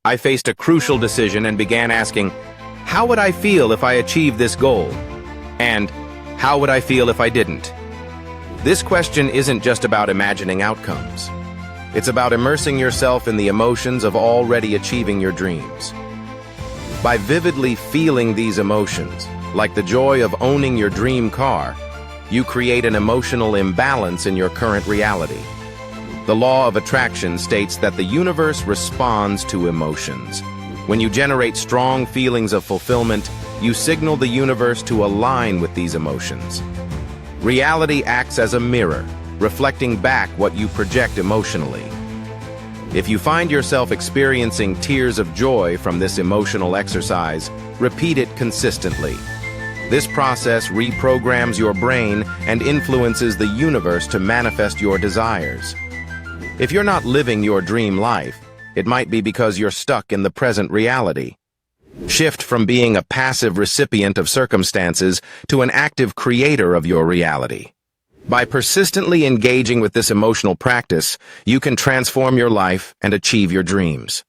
I faced a crucial decision and began asking, how would I feel if I achieved this goal? And how would I feel if I didn't? This question isn't just about imagining outcomes. It's about immersing yourself in the emotions of already achieving your dreams. By vividly feeling these emotions, like the joy of owning your dream car, you create an emotional imbalance in your current reality. The law of attraction states that the universe responds to emotions. When you generate strong feelings of fulfillment, you signal the universe to align with these emotions. Reality acts as a mirror, reflecting back what you project emotionally. If you find yourself experiencing tears of joy from this emotional exercise, repeat it consistently. This process reprograms your brain and influences the universe to manifest your desires. If you're not living your dream life, it might be because you're stuck in the present reality. Shift from being a passive recipient of circumstances to an active creator of your reality. By persistently engaging with this emotional practice, you can transform your life and achieve your dreams.